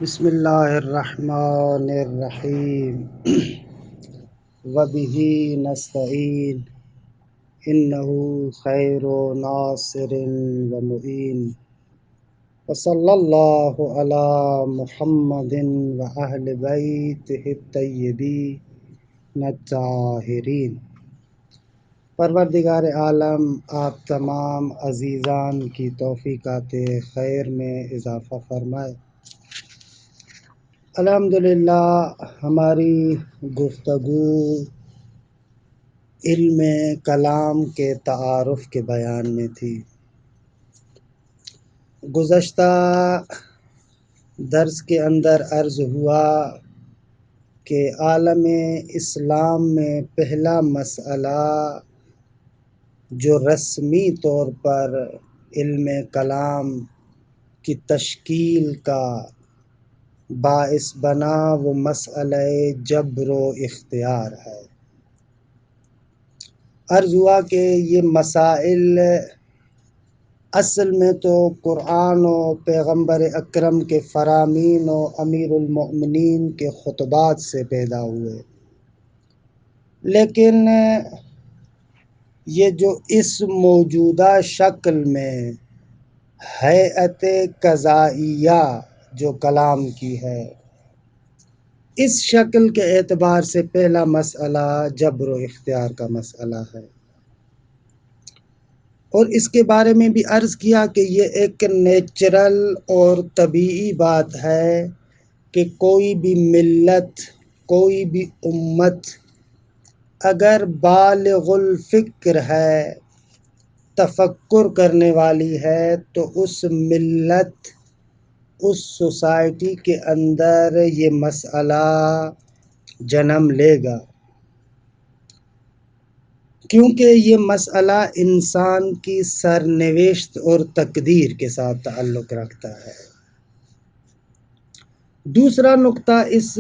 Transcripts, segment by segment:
بسم اللہ الرحمن الرحیم وبہ نستعین انہ خیر ناصر و معین وصلی اللہ علی محمد و اہل بیتہ الطیبین الطاہرین۔ پروردگار عالم آپ تمام عزیزان کی توفیقات خیر میں اضافہ فرمائے۔ الحمدللہ ہماری گفتگو علم کلام کے تعارف کے بیان میں تھی۔ گزشتہ درس کے اندر عرض ہوا کہ عالم اسلام میں پہلا مسئلہ جو رسمی طور پر علم کلام کی تشکیل کا باعث بنا وہ مسئلہ جبر و اختیار ہے۔ عرض ہوا کہ یہ مسائل اصل میں تو قرآن و پیغمبر اکرم کے فرامین و امیر المؤمنین کے خطبات سے پیدا ہوئے، لیکن یہ جو اس موجودہ شکل میں ہیئت قضائیہ جو کلام کی ہے، اس شکل کے اعتبار سے پہلا مسئلہ جبر و اختیار کا مسئلہ ہے۔ اور اس کے بارے میں بھی عرض کیا کہ یہ ایک نیچرل اور طبیعی بات ہے کہ کوئی بھی ملت، کوئی بھی امت اگر بالغ الفکر ہے، تفکر کرنے والی ہے، تو اس ملت، اس سوسائٹی کے اندر یہ مسئلہ جنم لے گا، کیونکہ یہ مسئلہ انسان کی سرنوشت اور تقدیر کے ساتھ تعلق رکھتا ہے۔ دوسرا نقطہ اس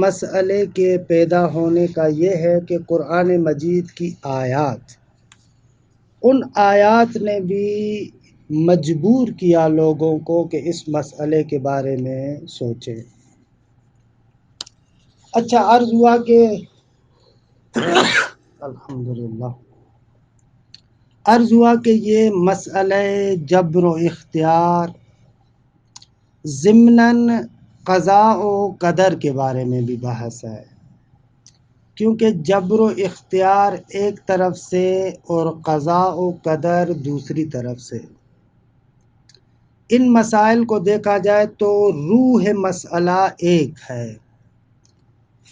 مسئلے کے پیدا ہونے کا یہ ہے کہ قرآن مجید کی آیات، ان آیات نے بھی مجبور کیا لوگوں کو کہ اس مسئلے کے بارے میں سوچیں۔ اچھا، عرض ہوا کہ الحمدللہ عرض ہوا کہ یہ مسئلہ جبر و اختیار ضمناً قضاء و قدر کے بارے میں بھی بحث ہے، کیونکہ جبر و اختیار ایک طرف سے اور قضاء و قدر دوسری طرف سے۔ ان مسائل کو دیکھا جائے تو روح مسئلہ ایک ہے،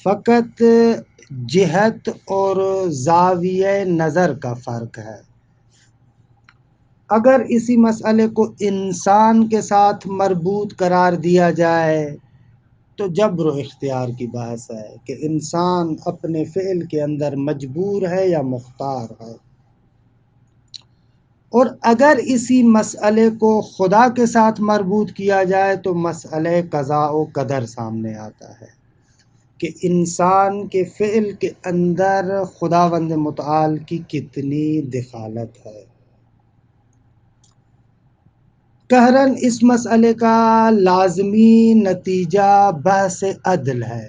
فقط جہت اور زاویہ نظر کا فرق ہے۔ اگر اسی مسئلے کو انسان کے ساتھ مربوط قرار دیا جائے تو جبر و اختیار کی بحث ہے کہ انسان اپنے فعل کے اندر مجبور ہے یا مختار ہے۔ اور اگر اسی مسئلے کو خدا کے ساتھ مربوط کیا جائے تو مسئلہ قضاء و قدر سامنے آتا ہے کہ انسان کے فعل کے اندر خداوند متعال کی کتنی دخالت ہے۔ قہراً اس مسئلے کا لازمی نتیجہ بحث عدل ہے۔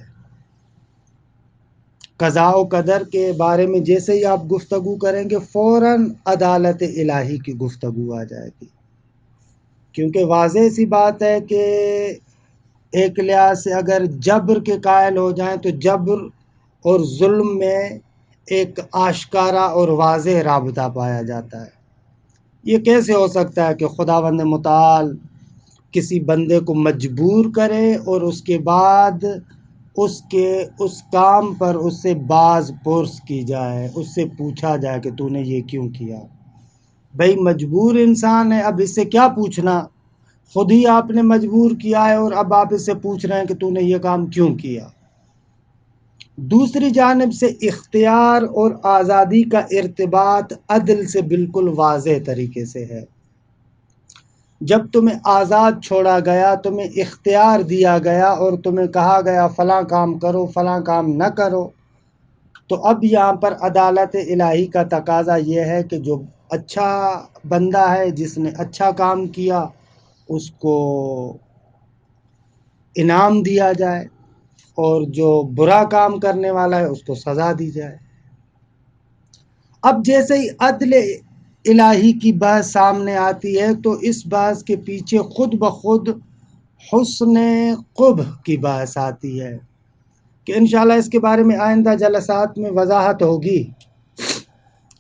قضاء و قدر کے بارے میں جیسے ہی آپ گفتگو کریں گے فوراً عدالت الہی کی گفتگو آ جائے گی، کیونکہ واضح سی بات ہے کہ ایک لحاظ سے اگر جبر کے قائل ہو جائیں تو جبر اور ظلم میں ایک آشکارا اور واضح رابطہ پایا جاتا ہے۔ یہ کیسے ہو سکتا ہے کہ خداوند متعال کسی بندے کو مجبور کرے اور اس کے بعد اس کام پر اس سے باز پرس کی جائے، اس سے پوچھا جائے کہ تو نے یہ کیوں کیا؟ بھئی مجبور انسان ہے، اب اس سے کیا پوچھنا؟ خود ہی آپ نے مجبور کیا ہے اور اب آپ اس سے پوچھ رہے ہیں کہ تو نے یہ کام کیوں کیا؟ دوسری جانب سے اختیار اور آزادی کا ارتباط عدل سے بالکل واضح طریقے سے ہے۔ جب تمہیں آزاد چھوڑا گیا، تمہیں اختیار دیا گیا اور تمہیں کہا گیا فلاں کام کرو فلاں کام نہ کرو، تو اب یہاں پر عدالت الہی کا تقاضا یہ ہے کہ جو اچھا بندہ ہے، جس نے اچھا کام کیا، اس کو انعام دیا جائے اور جو برا کام کرنے والا ہے اس کو سزا دی جائے۔ اب جیسے ہی عدل الہی کی بات سامنے آتی ہے تو اس بات کے پیچھے خود بخود حسن قبح کی بات آتی ہے کہ انشاءاللہ اس کے بارے میں آئندہ جلسات میں وضاحت ہوگی۔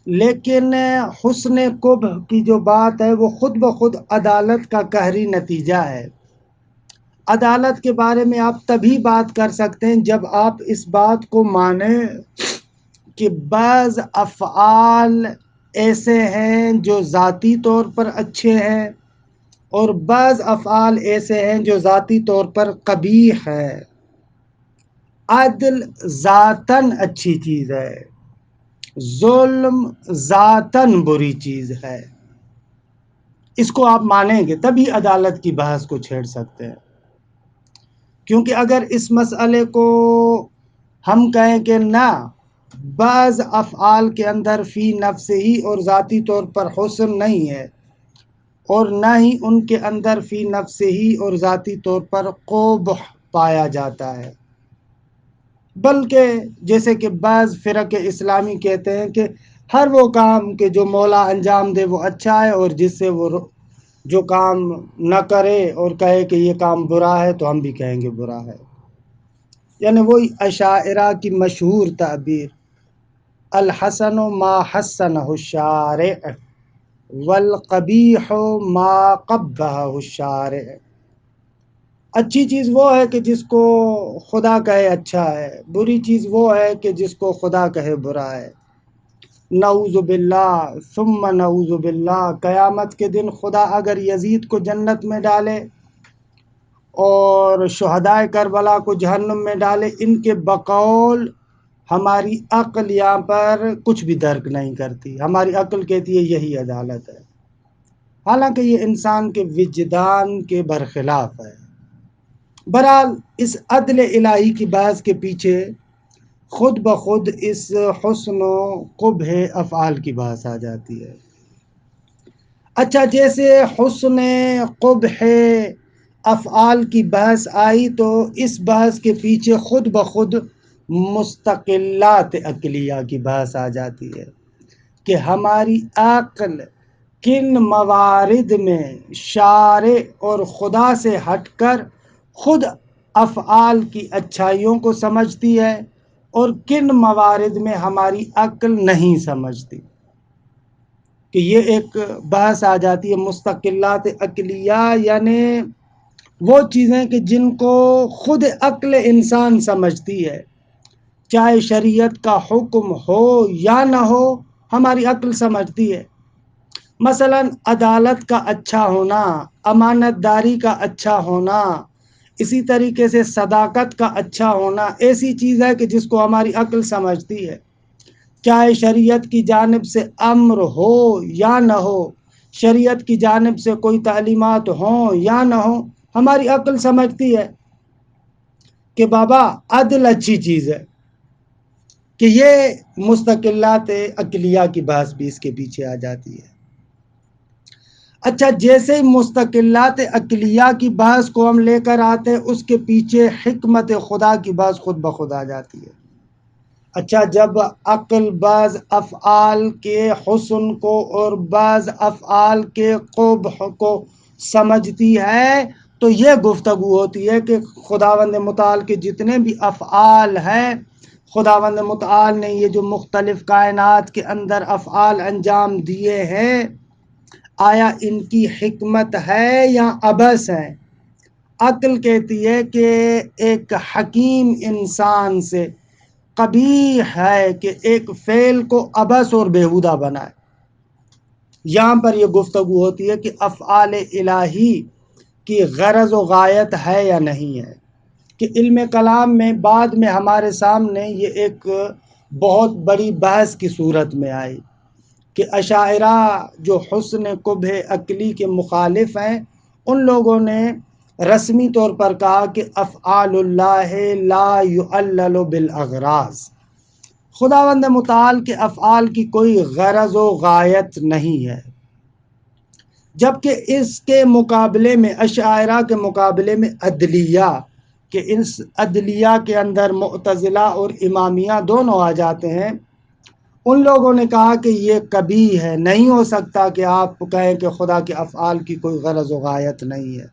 لیکن حسن قبح کی جو بات ہے وہ خود بخود عدالت کا قہری نتیجہ ہے۔ عدالت کے بارے میں آپ تبھی بات کر سکتے ہیں جب آپ اس بات کو مانیں کہ بعض افعال ایسے ہیں جو ذاتی طور پر اچھے ہیں اور بعض افعال ایسے ہیں جو ذاتی طور پر قبیح ہے۔ عدل ذاتاً اچھی چیز ہے، ظلم ذاتاً بری چیز ہے۔ اس کو آپ مانیں گے تبھی عدالت کی بحث کو چھیڑ سکتے ہیں، کیونکہ اگر اس مسئلے کو ہم کہیں کہ نہ بعض افعال کے اندر فی نفس ہی اور ذاتی طور پر حسن نہیں ہے اور نہ ہی ان کے اندر فی نفس ہی اور ذاتی طور پر قبح پایا جاتا ہے، بلکہ جیسے کہ بعض فرق اسلامی کہتے ہیں کہ ہر وہ کام کہ جو مولا انجام دے وہ اچھا ہے اور جس سے وہ جو کام نہ کرے اور کہے کہ یہ کام برا ہے تو ہم بھی کہیں گے برا ہے۔ یعنی وہی اشاعرہ کی مشہور تعبیر الحسن ما حسنہ الشارع والقبیح ما قبحہ الشارع۔ اچھی چیز وہ ہے کہ جس کو خدا کہے اچھا ہے، بری چیز وہ ہے کہ جس کو خدا کہے برا ہے۔ نعوذ باللہ ثم نعوذ باللہ، قیامت کے دن خدا اگر یزید کو جنت میں ڈالے اور شہدائے کربلا کو جہنم میں ڈالے، ان کے بقول ہماری عقل یہاں پر کچھ بھی درک نہیں کرتی۔ ہماری عقل کہتی ہے یہی عدالت ہے، حالانکہ یہ انسان کے وجدان کے برخلاف ہے۔ بہرحال اس عدل الہی کی بحث کے پیچھے خود بخود اس حسن و قبح افعال کی بحث آ جاتی ہے۔ اچھا، جیسے حسن قبح افعال کی بحث آئی تو اس بحث کے پیچھے خود بخود مستقلات عقلیہ کی بحث آ جاتی ہے کہ ہماری عقل کن موارد میں شارع اور خدا سے ہٹ کر خود افعال کی اچھائیوں کو سمجھتی ہے اور کن موارد میں ہماری عقل نہیں سمجھتی، کہ یہ ایک بحث آ جاتی ہے مستقلات عقلیہ، یعنی وہ چیزیں کہ جن کو خود عقل انسان سمجھتی ہے، چاہے شریعت کا حکم ہو یا نہ ہو، ہماری عقل سمجھتی ہے۔ مثلا عدالت کا اچھا ہونا، امانت داری کا اچھا ہونا، اسی طریقے سے صداقت کا اچھا ہونا ایسی چیز ہے کہ جس کو ہماری عقل سمجھتی ہے، چاہے شریعت کی جانب سے امر ہو یا نہ ہو، شریعت کی جانب سے کوئی تعلیمات ہوں یا نہ ہوں، ہماری عقل سمجھتی ہے کہ بابا عدل اچھی چیز ہے، کہ یہ مستقلات عقلیہ کی بحث بھی اس کے پیچھے آ جاتی ہے۔ اچھا، جیسے مستقلات عقلیہ کی بحث کو ہم لے کر آتے ہیں، اس کے پیچھے حکمت خدا کی بحث خود بخود آ جاتی ہے۔ اچھا، جب عقل بعض افعال کے حسن کو اور بعض افعال کے قبح کو سمجھتی ہے تو یہ گفتگو ہوتی ہے کہ خداوند متعال کے جتنے بھی افعال ہیں، خداوند متعال نے یہ جو مختلف کائنات کے اندر افعال انجام دیے ہیں، آیا ان کی حکمت ہے یا عبث ہے؟ عقل کہتی ہے کہ ایک حکیم انسان سے قبیح ہے کہ ایک فعل کو عبث اور بیہودہ بنائے۔ یہاں پر یہ گفتگو ہوتی ہے کہ افعال الہی کی غرض و غایت ہے یا نہیں ہے، کہ علم کلام میں بعد میں ہمارے سامنے یہ ایک بہت بڑی بحث کی صورت میں آئی کہ اشاعرہ جو حسن قبح عقلی کے مخالف ہیں، ان لوگوں نے رسمی طور پر کہا کہ افعال اللہ لا یعلل بالاغراض، خداوند متعال کے افعال کی کوئی غرض و غایت نہیں ہے، جبکہ اس کے مقابلے میں اشاعرہ کے مقابلے میں عدلیہ کہ اس عدلیہ کے اندر معتزلہ اور امامیہ دونوں آ جاتے ہیں، ان لوگوں نے کہا کہ یہ کبھی ہے، نہیں ہو سکتا کہ آپ کہیں کہ خدا کے افعال کی کوئی غرض و غایت نہیں ہے۔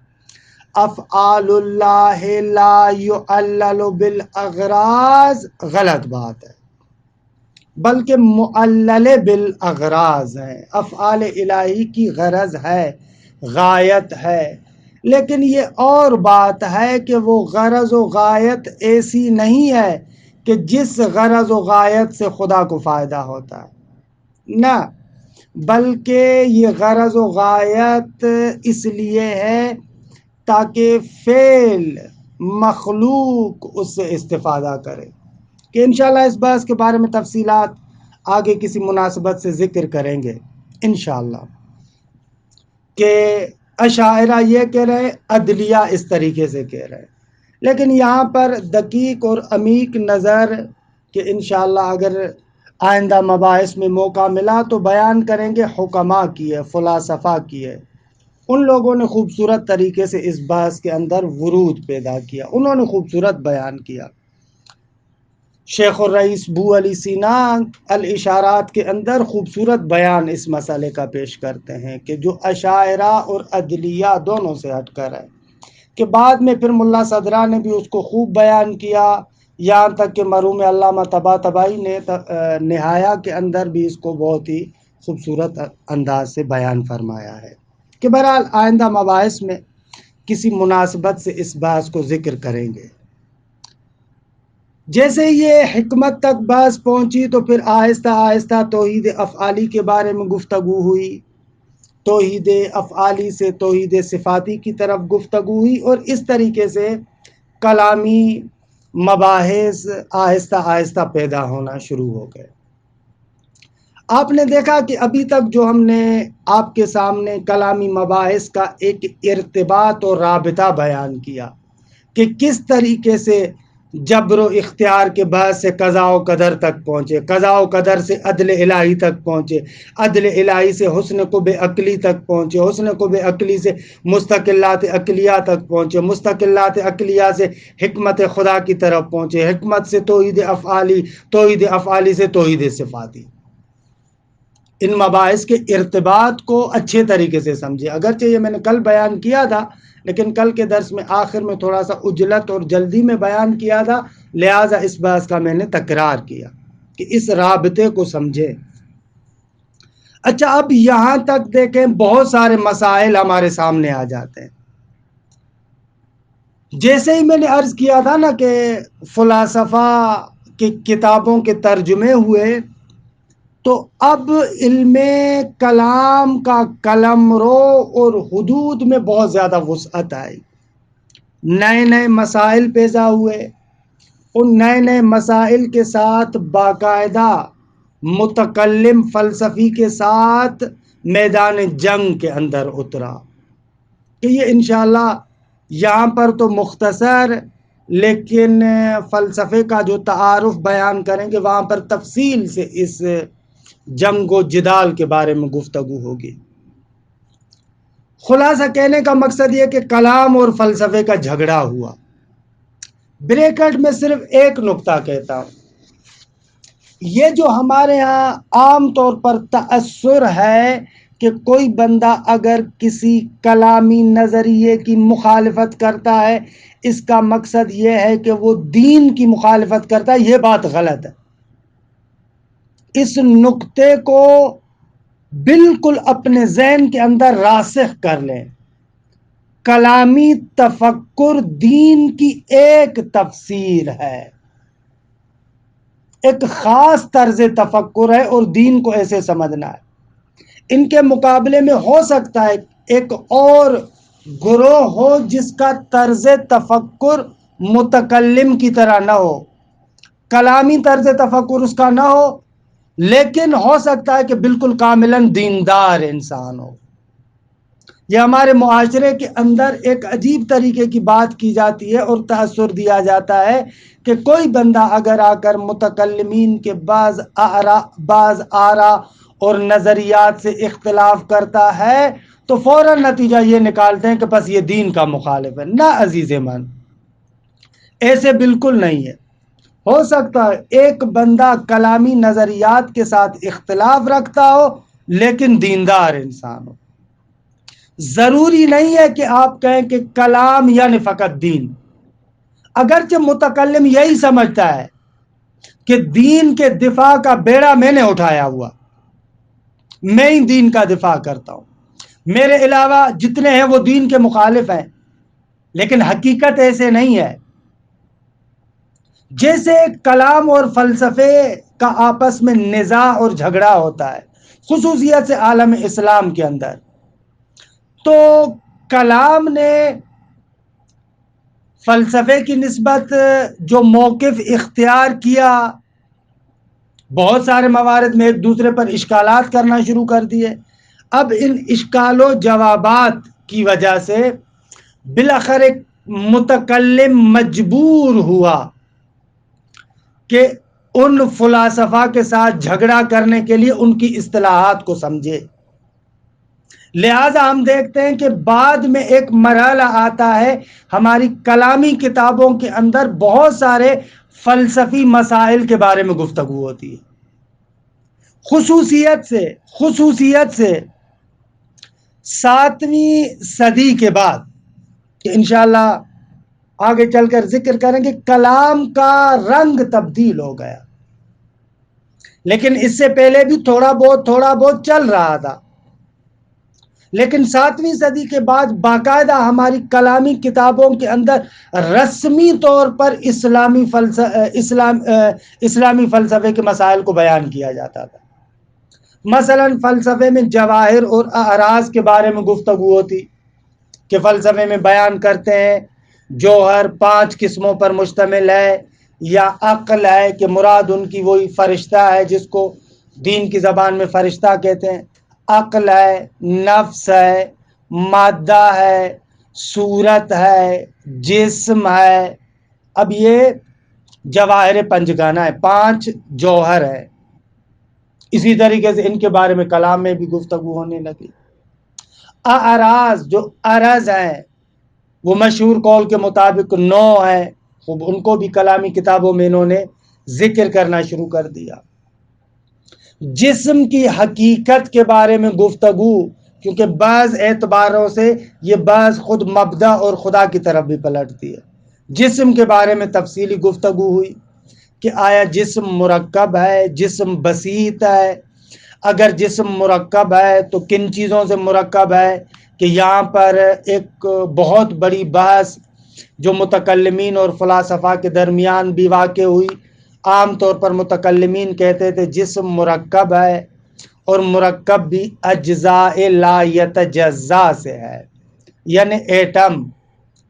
افعال اللہ لا یعلل بالاغراض غلط بات ہے، بلکہ معلل بالاغراض ہے۔ افعال الہی کی غرض ہے، غایت ہے، لیکن یہ اور بات ہے کہ وہ غرض و غایت ایسی نہیں ہے کہ جس غرض و غایت سے خدا کو فائدہ ہوتا ہے، نہ، بلکہ یہ غرض و غایت اس لیے ہے تاکہ فعل مخلوق اس سے استفادہ کرے، کہ انشاءاللہ اس بحث کے بارے میں تفصیلات آگے کسی مناسبت سے ذکر کریں گے انشاءاللہ، کہ اشاعرہ یہ کہہ رہے ہیں، عدلیہ اس طریقے سے کہہ رہے ہیں، لیکن یہاں پر دقیق اور عمیق نظر کہ انشاءاللہ اگر آئندہ مباحث میں موقع ملا تو بیان کریں گے، حکماء کی ہے، فلاسفہ کی ہے، ان لوگوں نے خوبصورت طریقے سے اس بحث کے اندر ورود پیدا کیا، انہوں نے خوبصورت بیان کیا۔ شیخ الرئیس بو علی سینا الاشارات کے اندر خوبصورت بیان اس مسئلے کا پیش کرتے ہیں کہ جو اشاعرہ اور عدلیہ دونوں سے ہٹ کر ہے، کہ بعد میں پھر ملا صدرہ نے بھی اس کو خوب بیان کیا، یہاں تک کہ مرحوم علامہ طباطبائی نے نہایہ کے اندر بھی اس کو بہت ہی خوبصورت انداز سے بیان فرمایا ہے، کہ بہرحال آئندہ مباحث میں کسی مناسبت سے اس بحث کو ذکر کریں گے۔ جیسے یہ حکمت تک بحث پہنچی تو پھر آہستہ آہستہ توحید افعالی کے بارے میں گفتگو ہوئی، توحید افعالی سے توحید صفاتی کی طرف گفتگو ہوئی، اور اس طریقے سے کلامی مباحث آہستہ آہستہ پیدا ہونا شروع ہو گئے۔ آپ نے دیکھا کہ ابھی تک جو ہم نے آپ کے سامنے کلامی مباحث کا ایک ارتباط اور رابطہ بیان کیا، کہ کس طریقے سے جبر و اختیار کے بحث سے قضاء و قدر تک پہنچے، قضاء و قدر سے عدل الہی تک پہنچے، عدل الہی سے حسن قب عقلی تک پہنچے، حسن قب عقلی سے مستقلات عقلیہ تک پہنچے، مستقلات عقلیہ سے حکمت خدا کی طرف پہنچے، حکمت سے توحید افعالی، توحید افعالی سے توحید صفاتی۔ ان مباحث کے ارتباط کو اچھے طریقے سے سمجھے، اگرچہ یہ میں نے کل بیان کیا تھا، لیکن کل کے درس میں آخر میں تھوڑا سا عجلت اور جلدی میں بیان کیا تھا، لہٰذا اس بحث کا میں نے تکرار کیا کہ اس رابطے کو سمجھیں۔ اچھا، اب یہاں تک دیکھیں بہت سارے مسائل ہمارے سامنے آ جاتے ہیں۔ جیسے ہی میں نے عرض کیا تھا نا کہ فلاسفہ کی کتابوں کے ترجمے ہوئے، تو اب علم کلام کا قلم رو اور حدود میں بہت زیادہ وسعت آئی، نئے نئے مسائل پیدا ہوئے، ان نئے نئے مسائل کے ساتھ باقاعدہ متکلم فلسفی کے ساتھ میدان جنگ کے اندر اترا، کہ یہ انشاءاللہ یہاں پر تو مختصر لیکن فلسفے کا جو تعارف بیان کریں گے وہاں پر تفصیل سے اس جنگ و جدال کے بارے میں گفتگو ہوگی۔ خلاصہ کہنے کا مقصد یہ کہ کلام اور فلسفے کا جھگڑا ہوا۔ بریکٹ میں صرف ایک نقطہ کہتا ہوں، یہ جو ہمارے ہاں عام طور پر تأثر ہے کہ کوئی بندہ اگر کسی کلامی نظریے کی مخالفت کرتا ہے، اس کا مقصد یہ ہے کہ وہ دین کی مخالفت کرتا ہے، یہ بات غلط ہے۔ اس نقطے کو بالکل اپنے ذہن کے اندر راسخ کر لیں۔ کلامی تفکر دین کی ایک تفسیر ہے، ایک خاص طرز تفکر ہے، اور دین کو ایسے سمجھنا ہے۔ ان کے مقابلے میں ہو سکتا ہے ایک اور گروہ ہو جس کا طرز تفکر متکلم کی طرح نہ ہو، کلامی طرز تفکر اس کا نہ ہو، لیکن ہو سکتا ہے کہ بالکل کاملاً دیندار انسان ہو۔ یہ ہمارے معاشرے کے اندر ایک عجیب طریقے کی بات کی جاتی ہے اور تأثر دیا جاتا ہے کہ کوئی بندہ اگر آ کر متکلمین کے بعض آراء اور نظریات سے اختلاف کرتا ہے تو فوراً نتیجہ یہ نکالتے ہیں کہ بس یہ دین کا مخالف ہے۔ نہ عزیز من، ایسے بالکل نہیں ہے۔ ہو سکتا ہے ایک بندہ کلامی نظریات کے ساتھ اختلاف رکھتا ہو لیکن دیندار انسان ہو۔ ضروری نہیں ہے کہ آپ کہیں کہ کلام یعنی فقط دین، اگرچہ متکلم یہی سمجھتا ہے کہ دین کے دفاع کا بیڑا میں نے اٹھایا ہوا، میں ہی دین کا دفاع کرتا ہوں، میرے علاوہ جتنے ہیں وہ دین کے مخالف ہیں، لیکن حقیقت ایسے نہیں ہے۔ جیسے کلام اور فلسفے کا آپس میں نزاع اور جھگڑا ہوتا ہے، خصوصیت سے عالم اسلام کے اندر، تو کلام نے فلسفے کی نسبت جو موقف اختیار کیا، بہت سارے موارد میں ایک دوسرے پر اشکالات کرنا شروع کر دیے۔ اب ان اشکال و جوابات کی وجہ سے بالآخر ایک متکلم مجبور ہوا کہ ان فلاسفہ کے ساتھ جھگڑا کرنے کے لیے ان کی اصطلاحات کو سمجھے۔ لہذا ہم دیکھتے ہیں کہ بعد میں ایک مرحلہ آتا ہے، ہماری کلامی کتابوں کے اندر بہت سارے فلسفی مسائل کے بارے میں گفتگو ہوتی ہے، خصوصیت سے 7ویں صدی کے بعد، کہ انشاءاللہ آگے چل کر ذکر کریں کہ کلام کا رنگ تبدیل ہو گیا، لیکن اس سے پہلے بھی تھوڑا بہت چل رہا تھا، لیکن 7ویں صدی کے بعد باقاعدہ ہماری کلامی کتابوں کے اندر رسمی طور پر اسلامی فلسفے کے مسائل کو بیان کیا جاتا تھا۔ مثلا فلسفے میں جواہر اور اعراض کے بارے میں گفتگو ہوتی، کہ فلسفے میں بیان کرتے ہیں جوہر 5 قسموں پر مشتمل ہے، یا عقل ہے کہ مراد ان کی وہی فرشتہ ہے جس کو دین کی زبان میں فرشتہ کہتے ہیں، عقل ہے، نفس ہے، مادہ ہے، صورت ہے، جسم ہے۔ اب یہ جواہر پنجگانہ ہے، 5 جوہر ہے۔ اسی طریقے سے ان کے بارے میں کلام میں بھی گفتگو ہونے لگی۔ اعراض جو عرض ہیں وہ مشہور قول کے مطابق 9 ہیں، ان کو بھی کلامی کتابوں میں انہوں نے ذکر کرنا شروع کر دیا۔ جسم کی حقیقت کے بارے میں گفتگو، کیونکہ بعض اعتباروں سے یہ بعض خود مبدا اور خدا کی طرف بھی پلٹتی ہے۔ جسم کے بارے میں تفصیلی گفتگو ہوئی کہ آیا جسم مرکب ہے، جسم بسیط ہے، اگر جسم مرکب ہے تو کن چیزوں سے مرکب ہے، کہ یہاں پر ایک بہت بڑی بحث جو متکلمین اور فلاسفہ کے درمیان بھی واقع ہوئی۔ عام طور پر متکلمین کہتے تھے جسم مرکب ہے، اور مرکب بھی اجزاء لا یتجزا سے ہے، یعنی ایٹم،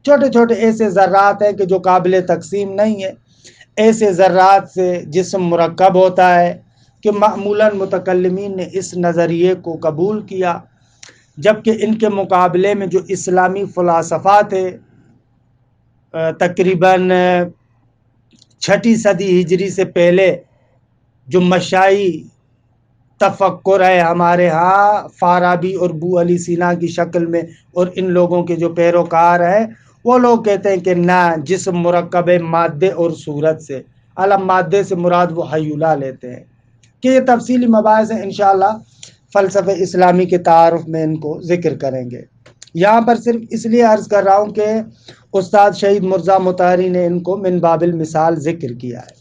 چھوٹے چھوٹے ایسے ذرات ہیں کہ جو قابل تقسیم نہیں ہے، ایسے ذرات سے جسم مرکب ہوتا ہے، کہ معمولاً متکلمین نے اس نظریے کو قبول کیا، جبکہ ان کے مقابلے میں جو اسلامی فلاسفہ تھے، تقریباً 6 صدی ہجری سے پہلے جو مشائی تفکر ہے ہمارے ہاں فارابی اور بو علی سینا کی شکل میں، اور ان لوگوں کے جو پیروکار ہیں، وہ لوگ کہتے ہیں کہ نہ، جسم مرکب ہے مادے اور صورت سے، علم مادے سے مراد وہ حیولہ لیتے ہیں، کہ یہ تفصیلی مباحث ہیں، انشاءاللہ فلسفہ اسلامی کے تعارف میں ان کو ذکر کریں گے۔ یہاں پر صرف اس لیے عرض کر رہا ہوں کہ استاد شہید مرزا مطہری نے ان کو من باب المثال ذکر کیا ہے۔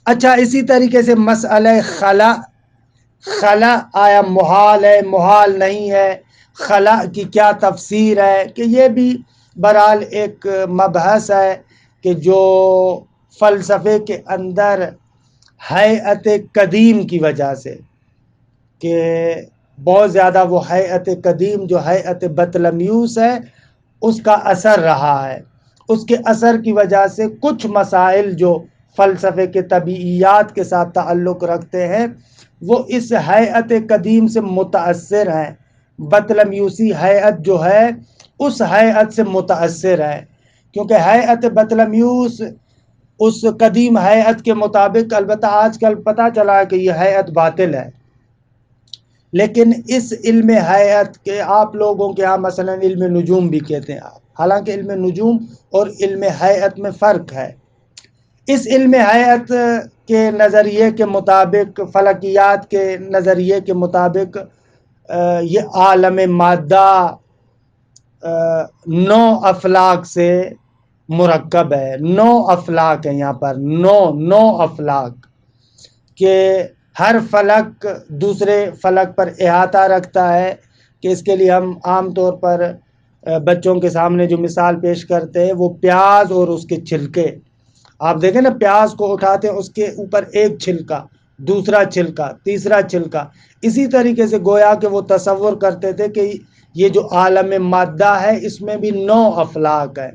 اچھا، اسی طریقے سے مسئلہ خلا آیا محال ہے، محال نہیں ہے، خلا کی کیا تفسیر ہے، کہ یہ بھی بہرحال ایک مبحث ہے کہ جو فلسفے کے اندر ہیئت قدیم کی وجہ سے، کہ بہت زیادہ وہ ہیئت قدیم جو ہیئت بطلمیوس ہے اس کا اثر رہا ہے، اس کے اثر کی وجہ سے کچھ مسائل جو فلسفے کے طبیعیات کے ساتھ تعلق رکھتے ہیں وہ اس ہیئت قدیم سے متاثر ہیں، بطلمیوسی ہیئت جو ہے اس ہیئت سے متاثر ہے، کیونکہ ہیئت بطلمیوس اس قدیم ہیئت کے مطابق، البتہ آج کل پتہ چلا کہ یہ ہیئت باطل ہے، لیکن اس علم ہیئت کے آپ لوگوں کے ہاں مثلا علم نجوم بھی کہتے ہیں، حالانکہ علم نجوم اور علم ہیئت میں فرق ہے۔ اس علم ہیئت کے نظریے کے مطابق، فلکیات کے نظریے کے مطابق، یہ عالم مادہ 9 افلاک سے مرکب ہے۔ 9 افلاک ہیں یہاں پر، 9 افلاک، کہ ہر فلک دوسرے فلک پر احاطہ رکھتا ہے، کہ اس کے لیے ہم عام طور پر بچوں کے سامنے جو مثال پیش کرتے ہیں وہ پیاز اور اس کے چھلکے۔ آپ دیکھیں نا، پیاز کو اٹھاتے ہیں، اس کے اوپر ایک چھلکا، دوسرا چھلکا، تیسرا چھلکا، اسی طریقے سے گویا کہ وہ تصور کرتے تھے کہ یہ جو عالم مادہ ہے اس میں بھی 9 افلاک ہے،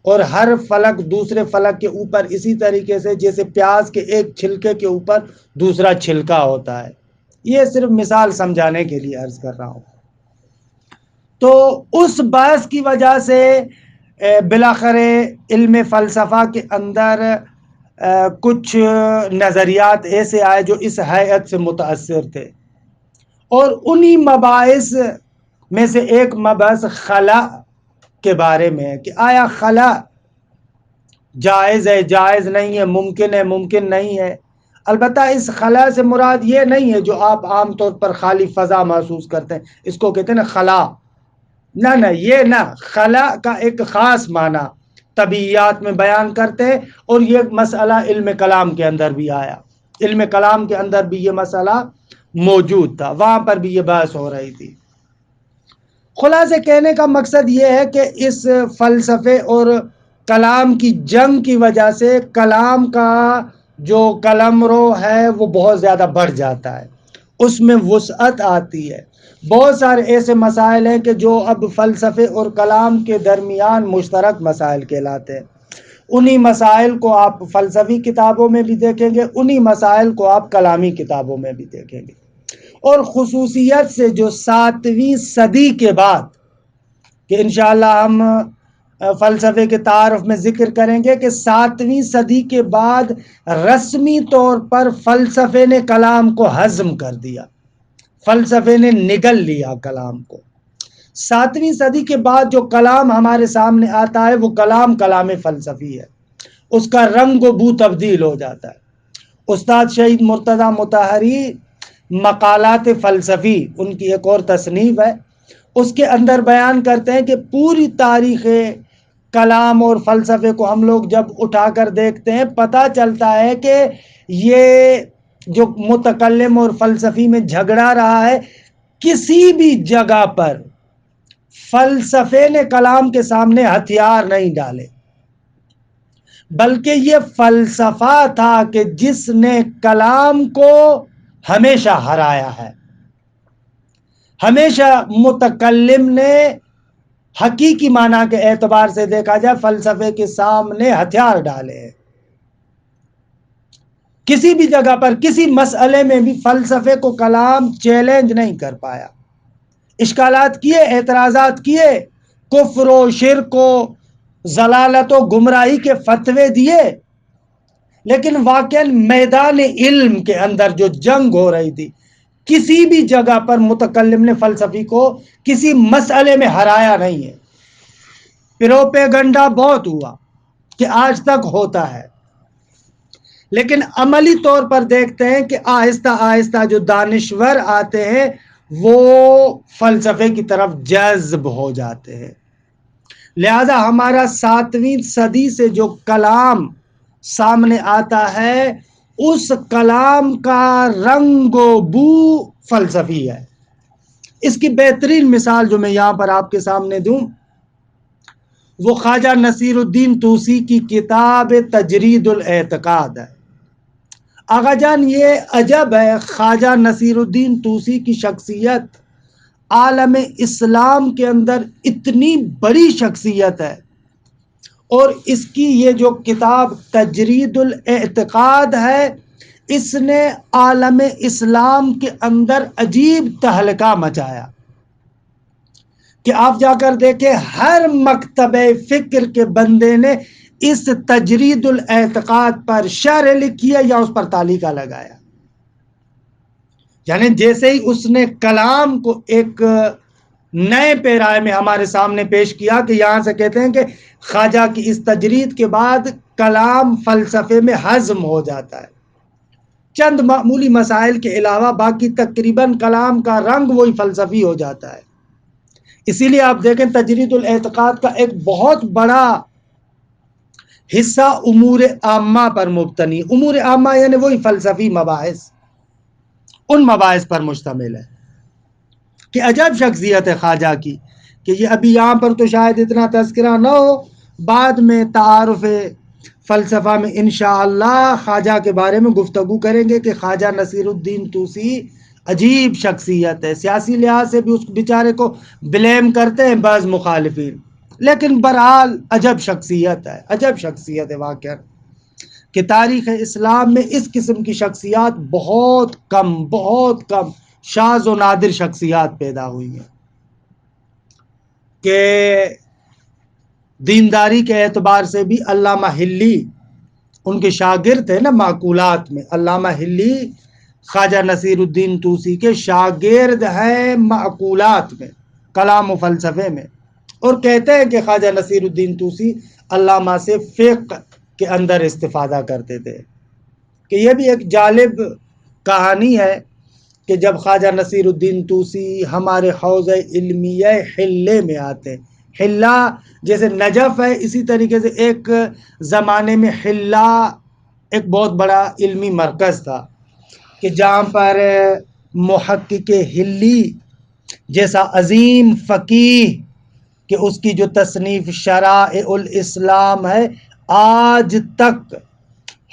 اور ہر فلک دوسرے فلک کے اوپر اسی طریقے سے جیسے پیاز کے ایک چھلکے کے اوپر دوسرا چھلکا ہوتا ہے۔ یہ صرف مثال سمجھانے کے لیے عرض کر رہا ہوں۔ تو اس بحث کی وجہ سے بالآخر علم فلسفہ کے اندر کچھ نظریات ایسے آئے جو اس ہیئت سے متاثر تھے، اور انہی مباحث میں سے ایک مبحث خلا کے بارے میں ہے، کہ آیا خلا جائز ہے، جائز نہیں ہے، ممکن نہیں ہے۔ البتہ اس خلا سے مراد یہ نہیں ہے جو آپ عام طور پر خالی فضا محسوس کرتے ہیں، اس کو کہتے ہیں نا خلا۔ نہ یہ نہ، خلا کا ایک خاص معنی طبیعیات میں بیان کرتے ہیں، اور یہ مسئلہ علم کلام کے اندر بھی آیا، علم کلام کے اندر بھی یہ مسئلہ موجود تھا، وہاں پر بھی یہ بحث ہو رہی تھی۔ خلاصے کہنے کا مقصد یہ ہے کہ اس فلسفے اور کلام کی جنگ کی وجہ سے کلام کا جو قلمرو ہے وہ بہت زیادہ بڑھ جاتا ہے، اس میں وسعت آتی ہے۔ بہت سارے ایسے مسائل ہیں کہ جو اب فلسفے اور کلام کے درمیان مشترک مسائل کہلاتے ہیں، انہی مسائل کو آپ فلسفی کتابوں میں بھی دیکھیں گے، انہی مسائل کو آپ کلامی کتابوں میں بھی دیکھیں گے۔ اور خصوصیت سے جو 7ویں صدی کے بعد، کہ انشاءاللہ ہم فلسفے کے تعارف میں ذکر کریں گے کہ 7ویں صدی کے بعد رسمی طور پر فلسفے نے کلام کو ہضم کر دیا، فلسفے نے نگل لیا کلام کو۔ 7ویں صدی کے بعد جو کلام ہمارے سامنے آتا ہے وہ کلام فلسفی ہے، اس کا رنگ و بو تبدیل ہو جاتا ہے۔ استاد شہید مرتضی مطہری مقالات فلسفی، ان کی ایک اور تصنیف ہے، اس کے اندر بیان کرتے ہیں کہ پوری تاریخ کلام اور فلسفے کو ہم لوگ جب اٹھا کر دیکھتے ہیں، پتہ چلتا ہے کہ یہ جو متکلم اور فلسفی میں جھگڑا رہا ہے، کسی بھی جگہ پر فلسفے نے کلام کے سامنے ہتھیار نہیں ڈالے، بلکہ یہ فلسفہ تھا کہ جس نے کلام کو ہمیشہ ہرایا ہے۔ ہمیشہ متکلم نے حقیقی معنی کے اعتبار سے دیکھا جائے فلسفے کے سامنے ہتھیار ڈالے ہیں۔ کسی بھی جگہ پر کسی مسئلے میں بھی فلسفے کو کلام چیلنج نہیں کر پایا، اشکالات کیے، اعتراضات کیے، کفر و شرک و ضلالت و گمراہی کے فتوے دیے، لیکن واقعاً میدان علم کے اندر جو جنگ ہو رہی تھی، کسی بھی جگہ پر متکلم نے فلسفی کو کسی مسئلے میں ہرایا نہیں ہے۔ پروپیگنڈا بہت ہوا کہ آج تک ہوتا ہے، لیکن عملی طور پر دیکھتے ہیں کہ آہستہ آہستہ جو دانشور آتے ہیں وہ فلسفے کی طرف جذب ہو جاتے ہیں۔ لہذا ہمارا 7ویں صدی سے جو کلام سامنے آتا ہے، اس کلام کا رنگ و بو فلسفی ہے۔ اس کی بہترین مثال جو میں یہاں پر آپ کے سامنے دوں، وہ خواجہ نصیر الدین طوسی کی کتاب تجرید الاعتقاد ہے۔ آقا جان، یہ عجب ہے، خواجہ نصیر الدین طوسی کی شخصیت عالم اسلام کے اندر اتنی بڑی شخصیت ہے، اور اس کی یہ جو کتاب تجرید الاعتقاد ہے، اس نے عالم اسلام کے اندر عجیب تہلکہ مچایا کہ آپ جا کر دیکھیں ہر مکتبہ فکر کے بندے نے اس تجرید الاعتقاد پر شرح لکھی ہے یا اس پر تعلیقہ لگایا۔ یعنی جیسے ہی اس نے کلام کو ایک نئے پیرائے میں ہمارے سامنے پیش کیا کہ یہاں سے کہتے ہیں کہ خواجہ کی اس تجرید کے بعد کلام فلسفے میں ہضم ہو جاتا ہے، چند معمولی مسائل کے علاوہ باقی تقریباً کلام کا رنگ وہی فلسفی ہو جاتا ہے۔ اسی لیے آپ دیکھیں تجرید الاعتقاد کا ایک بہت بڑا حصہ امور عامہ پر مبتنی، امور عامہ یعنی وہی فلسفی مباحث، ان مباحث پر مشتمل ہے کہ عجب شخصیت ہے خواجہ کی، کہ یہ ابھی یہاں پر تو شاید اتنا تذکرہ نہ ہو، بعد میں تعارف فلسفہ میں انشاءاللہ خواجہ کے بارے میں گفتگو کریں گے کہ خواجہ نصیر الدین طوسی عجیب شخصیت ہے، سیاسی لحاظ سے بھی اس بیچارے کو بلیم کرتے ہیں بعض مخالفین، لیکن بہرحال عجب شخصیت ہے، عجب شخصیت ہے واقعا، کہ تاریخ اسلام میں اس قسم کی شخصیات بہت کم شاذ و نادر شخصیات پیدا ہوئی ہیں کہ دینداری کے اعتبار سے بھی علامہ حلی ان کے شاگرد تھے نا معقولات میں، علامہ حلی خواجہ نصیر الدین طوسی کے شاگرد ہیں معقولات میں، کلام و فلسفے میں، اور کہتے ہیں کہ خواجہ نصیر الدین طوسی علامہ سے فقہ کے اندر استفادہ کرتے تھے، کہ یہ بھی ایک جالب کہانی ہے کہ جب خواجہ نصیر الدین طوسی ہمارے حوزہ علمیہ حلے میں آتے ہیں، حلہ جیسے نجف ہے، اسی طریقے سے ایک زمانے میں حلہ ایک بہت بڑا علمی مرکز تھا کہ جہاں پر محقق حلی جیسا عظیم فقیہ کہ اس کی جو تصنیف شرائع الاسلام ہے آج تک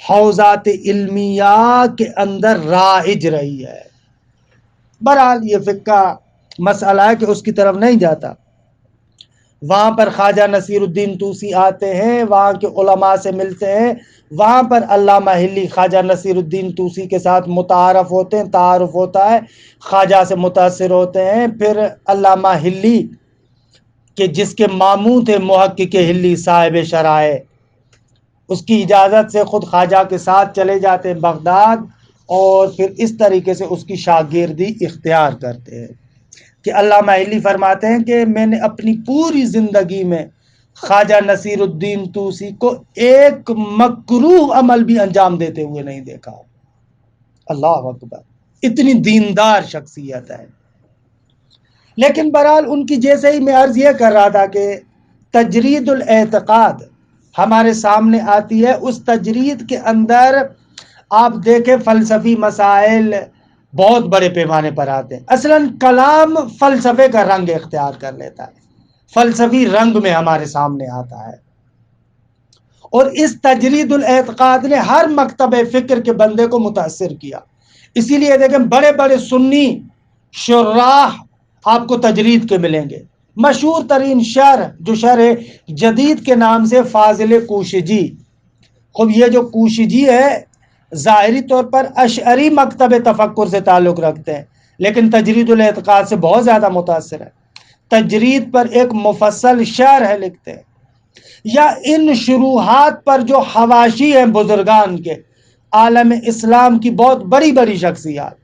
حوزات علمیہ کے اندر رائج رہی ہے۔ بہرحال یہ فقہ کا مسئلہ ہے کہ اس کی طرف نہیں جاتا۔ وہاں پر خواجہ نصیر الدین طوسی آتے ہیں، وہاں کے علماء سے ملتے ہیں، وہاں پر علامہ حلی خواجہ نصیر الدین طوسی کے ساتھ متعارف ہوتے ہیں، تعارف ہوتا ہے، خواجہ سے متاثر ہوتے ہیں، پھر علامہ حلی کہ جس کے ماموں تھے محقق حلی صاحب شرائع، اس کی اجازت سے خود خواجہ کے ساتھ چلے جاتے ہیں بغداد، اور پھر اس طریقے سے اس کی شاگردی اختیار کرتے ہیں کہ علامہ حلی فرماتے ہیں کہ میں نے اپنی پوری زندگی میں خواجہ نصیر الدین طوسی کو ایک مکروہ عمل بھی انجام دیتے ہوئے نہیں دیکھا۔ اللہ اکبر، اتنی دیندار شخصیت ہے۔ لیکن بہرحال ان کی جیسے ہی میں عرض یہ کر رہا تھا کہ تجرید الاعتقاد ہمارے سامنے آتی ہے، اس تجرید کے اندر آپ دیکھیں فلسفی مسائل بہت بڑے پیمانے پر آتے ہیں۔ اصلاً کلام فلسفے کا رنگ اختیار کر لیتا ہے، فلسفی رنگ میں ہمارے سامنے آتا ہے، اور اس تجرید الاعتقاد نے ہر مکتب فکر کے بندے کو متاثر کیا۔ اسی لیے دیکھیں بڑے بڑے سنی شراح آپ کو تجرید کے ملیں گے، مشہور ترین شرح جو شرح جدید کے نام سے فاضل کوشجی، خب یہ جو کوشجی ہے ظاہری طور پر اشعری مکتب تفکر سے تعلق رکھتے ہیں، لیکن تجرید الاعتقاد سے بہت زیادہ متاثر ہے، تجرید پر ایک مفصل شرح لکھتے ہیں، یا ان شروحات پر جو حواشی ہیں بزرگان کے، عالم اسلام کی بہت بڑی بڑی شخصیات،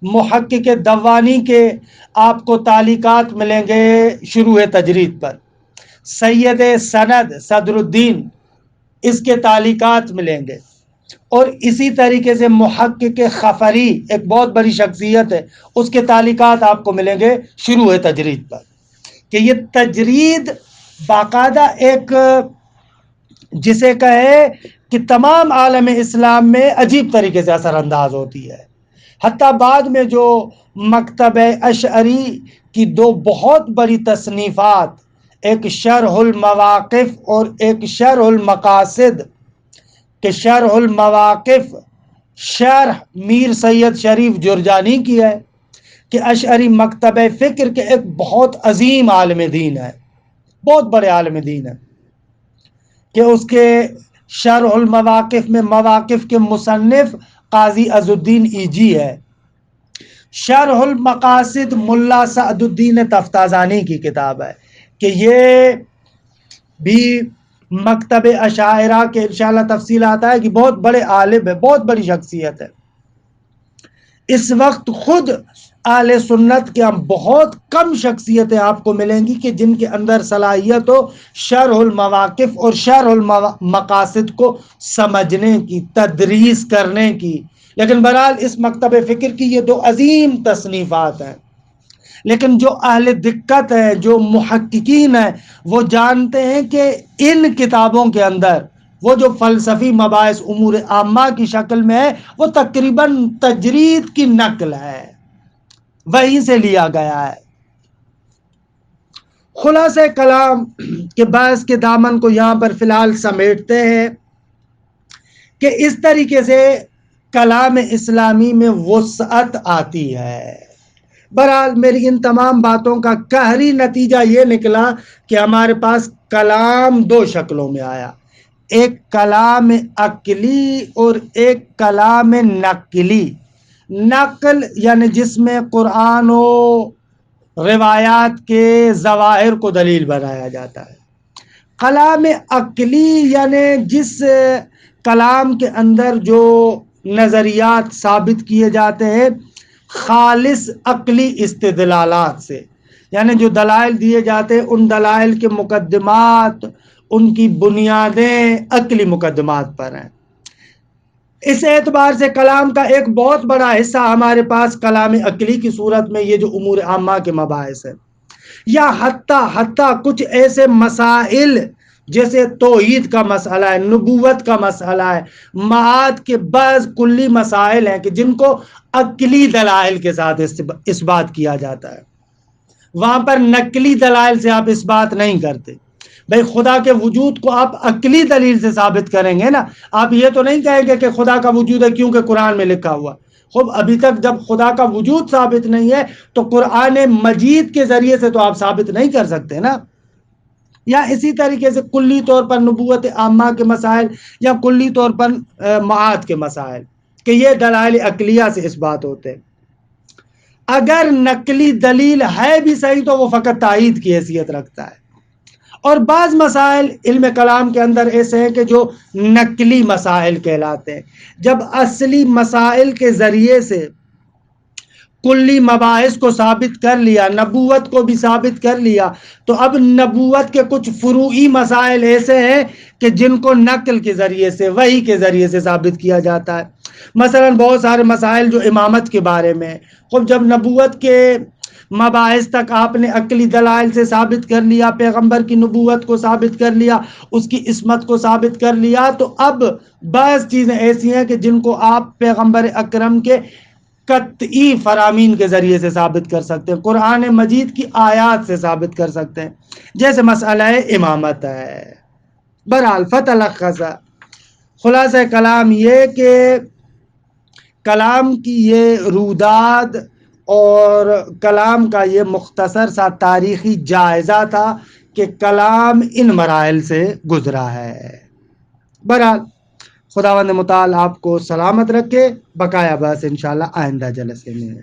محقق دوانی کے آپ کو تعلیقات ملیں گے شروع تجرید پر، سید سند صدر الدین اس کے تعلیقات ملیں گے، اور اسی طریقے سے محقق خفری ایک بہت بڑی شخصیت ہے، اس کے تعلیقات آپ کو ملیں گے شروع تجرید پر، کہ یہ تجرید باقاعدہ ایک جسے کہے کہ تمام عالم اسلام میں عجیب طریقے سے اثر انداز ہوتی ہے۔ حتیٰ بعد میں جو مکتب اشعری کی دو بہت بڑی تصنیفات، ایک شرح المواقف اور ایک شرح المقاصد، کہ شرح المواقف شرح میر سید شریف جرجانی کی ہے، کہ اشعری مکتب فکر کے ایک بہت عظیم عالم دین ہے، بہت بڑے عالم دین ہے، کہ اس کے شرح المواقف میں مواقف کے مصنف قاضی عز الدین ایجی ہے، شرح المقاصد ملا سعد الدین تفتازانی کی کتاب ہے، کہ یہ بھی مکتب اشاعرہ کے انشاءاللہ تفصیل آتا ہے کہ بہت بڑے عالم ہے، بہت بڑی شخصیت ہے۔ اس وقت خود اہل سنت کے بہت کم شخصیتیں آپ کو ملیں گی کہ جن کے اندر صلاحیت ہو شرح المواقف اور شرح المقاصد کو سمجھنے کی، تدریس کرنے کی. لیکن بہرحال اس مکتب فکر کی یہ 2 عظیم تصنیفات ہیں. لیکن جو اہل دقت ہے، جو محققین ہیں، وہ جانتے ہیں کہ ان کتابوں کے اندر وہ جو فلسفی مباحث امور عامہ کی شکل میں ہے وہ تقریباً تجرید کی نقل ہے، وہیں سے لیا گیا ہے. خلاصہ کلام کے بحث کے دامن کو یہاں پر فی الحال سمیٹتے ہیں کہ اس طریقے سے کلام اسلامی میں وسعت آتی ہے. بہرحال میری ان تمام باتوں کا قہری نتیجہ یہ نکلا کہ ہمارے پاس کلام 2 شکلوں میں آیا، ایک کلام عقلی اور ایک کلام نقلی. نقل یعنی جس میں قرآن و روایات کے ظواہر کو دلیل بنایا جاتا ہے. کلام عقلی یعنی جس کلام کے اندر جو نظریات ثابت کیے جاتے ہیں خالص عقلی استدلالات سے، یعنی جو دلائل دیے جاتے ہیں ان دلائل کے مقدمات، ان کی بنیادیں عقلی مقدمات پر ہیں. اس اعتبار سے کلام کا ایک بہت بڑا حصہ ہمارے پاس کلام عقلی کی صورت میں یہ جو امور عامہ کے مباحث ہیں، یا حتیٰ کچھ ایسے مسائل جیسے توحید کا مسئلہ ہے، نبوت کا مسئلہ ہے، معاد کے بعض کلی مسائل ہیں کہ جن کو عقلی دلائل کے ساتھ اس بات کیا جاتا ہے. وہاں پر نقلی دلائل سے آپ اس بات نہیں کرتے. بھئی خدا کے وجود کو آپ عقلی دلیل سے ثابت کریں گے نا، آپ یہ تو نہیں کہیں گے کہ خدا کا وجود ہے کیونکہ قرآن میں لکھا ہوا. خب ابھی تک جب خدا کا وجود ثابت نہیں ہے تو قرآن مجید کے ذریعے سے تو آپ ثابت نہیں کر سکتے نا. یا اسی طریقے سے کلی طور پر نبوت عامہ کے مسائل یا کلی طور پر معاد کے مسائل کہ یہ دلائل عقلیہ سے اس بات ہوتے. اگر نقلی دلیل ہے بھی صحیح تو وہ فقط تائید کی حیثیت رکھتا ہے. اور بعض مسائل علم کلام کے اندر ایسے ہیں کہ جو نقلی مسائل کہلاتے ہیں. جب اصلی مسائل کے ذریعے سے کلی مباحث کو ثابت کر لیا، نبوت کو بھی ثابت کر لیا، تو اب نبوت کے کچھ فروعی مسائل ایسے ہیں کہ جن کو نقل کے ذریعے سے، وحی کے ذریعے سے ثابت کیا جاتا ہے. مثلا بہت سارے مسائل جو امامت کے بارے میں، خب جب نبوت کے مباحث تک آپ نے عقلی دلائل سے ثابت کر لیا، پیغمبر کی نبوت کو ثابت کر لیا، اس کی عصمت کو ثابت کر لیا، تو اب بعض چیزیں ایسی ہیں کہ جن کو آپ پیغمبر اکرم کے قطعی فرامین کے ذریعے سے ثابت کر سکتے ہیں، قرآن مجید کی آیات سے ثابت کر سکتے ہیں، جیسے مسئلہ امامت ہے. بہرحال فتلخص، خلاصہ کلام یہ کہ کلام کی یہ روداد اور کلام کا یہ مختصر سا تاریخی جائزہ تھا کہ کلام ان مراحل سے گزرا ہے. بہرحال خداوند متعال آپ کو سلامت رکھے. بقایا بس انشاءاللہ آئندہ جلسے میں.